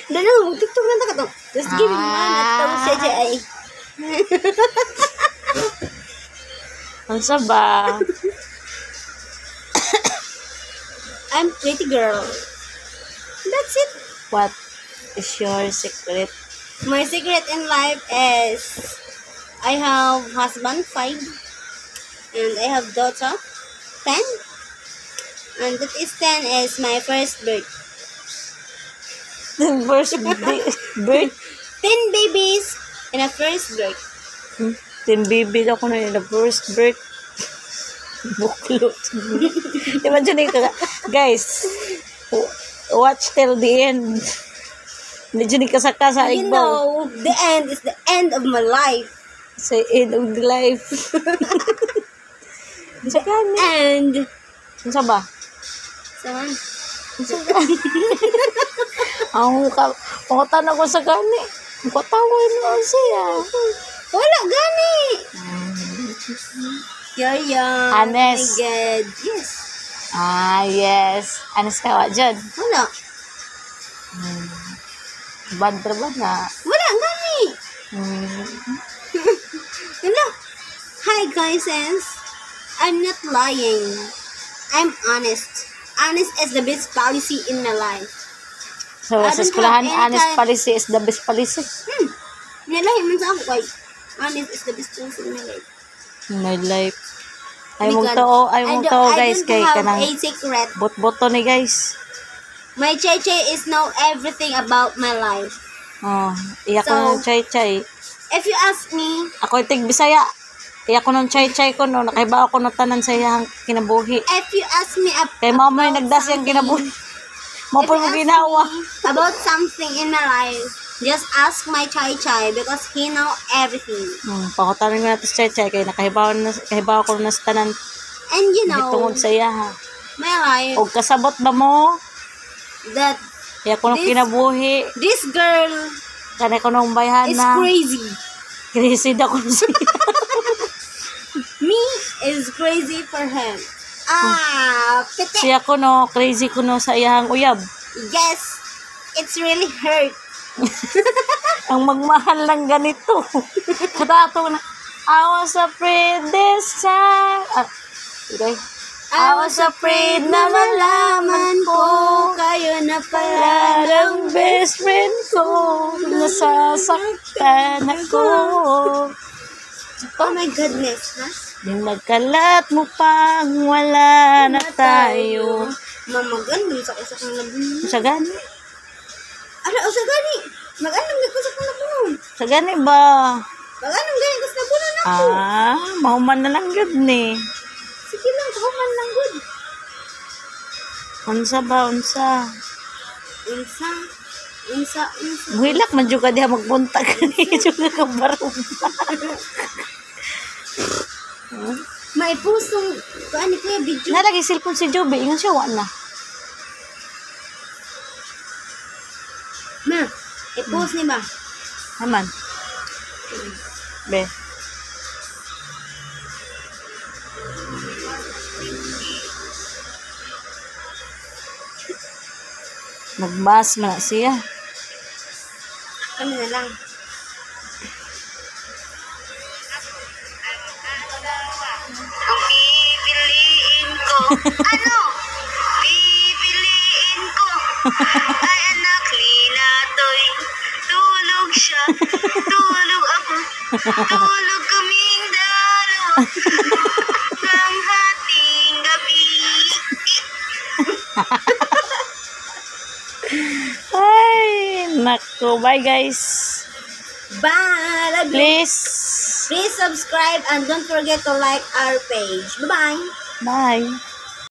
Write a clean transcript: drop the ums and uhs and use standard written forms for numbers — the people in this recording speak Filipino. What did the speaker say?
Dala mo TikTok na ka to. Just give me man at to siya ay. Ang saba. I'm pretty girl. That's it. What is your secret? My secret in life is I have husband 5 and I have daughter 10 and that is 10 is my first birth. The first birth? 10 babies in a first birth. 10 baby ako na in the first birth. Buklot. Imagine ka, guys. Watch till the end. Medyo ni kasaka sa You igbaw. know, the end is the end of my life. Sa end of the life. The end. Ano sa ba? Saan? Ang pangutan ako sa gani. Ang katawan mo siya. Wala gani. Young. Honest. Oh my God. Yes. Yes. Anas ka wa dyan. Wala. Bad ba na? Wala gani. Wala. Hi guys, I'm not lying. I'm honest. Honest is the best policy in my life. So, I sa don't eskwelahan, have any honest kind- policy is the best policy. Nilahi man sa ako kay honest is the best policy in my life. My life. Ay Oh my mong God. tao, ay mong tao guys. Kay I don't kanang have a secret. bot-boto ni guys. My Cheche is know everything about my life. Oh, iyak ko So- ng chay-chay. If you ask me, Ako itig Bisaya. Iyak ko ng chay-chay ko no. Nakaiba ako na tanan sa iyang kinabuhi. if you ask me Kay mama yung nagdas yung kinabuhi. Mo po mo ginawa. about something in my life, just ask my Chai Chai because he know everything. Pakutanin ko na ito sa chay-chay. Kaya nakahibaw ko na sa tanan. And you know, Tungod sa iya ha. my life, O kasabot ba mo? that Iyak ko ng kinabuhi. this girl Kanay ko nung bayhan is na. crazy. Crazy na ko siya. Me is crazy for him. Pete. Siya ko no, crazy ko no sa iyang uyab. Yes, it's really hurt. Ang magmahal lang ganito. Kadato na. I was afraid this time. Okay. I was afraid na malaman ko kayo na pala Parang best friend ko. Nasasaktan ako. Oh my goodness, ha? Yung nagkalat mo pang wala na tayo. Mamagan, sa usak ng labunon. Sa gani? Ano, usak gani? Mag-anong nagkusak ng labunon? Sa gani ba? Mag-anong gani kus labunon ako? Mahuman na lang yun ni. Sige lang, kahuman lang good. Unsa ba, unsa? Unsa. Buhilak man juga diha magpunta kani juga ka barumba. May pusong, kaani ko yung video. Nalagi cellphone si Joby, ingon siya wa na. Ma, i-post ni ba? Naman. Be. Nagmas man na siya. Ano na lang. Ang pipiliin ko. Ano? Pipiliin ko. Ay anak, Linatoy. Tulog siya. Tulog ako. Tulog kaming dalawa. Ng hating gabi. Ay, nako. Bye guys. Bye! Love you. Please. Please subscribe and don't forget to like our page. Bye-bye! Bye.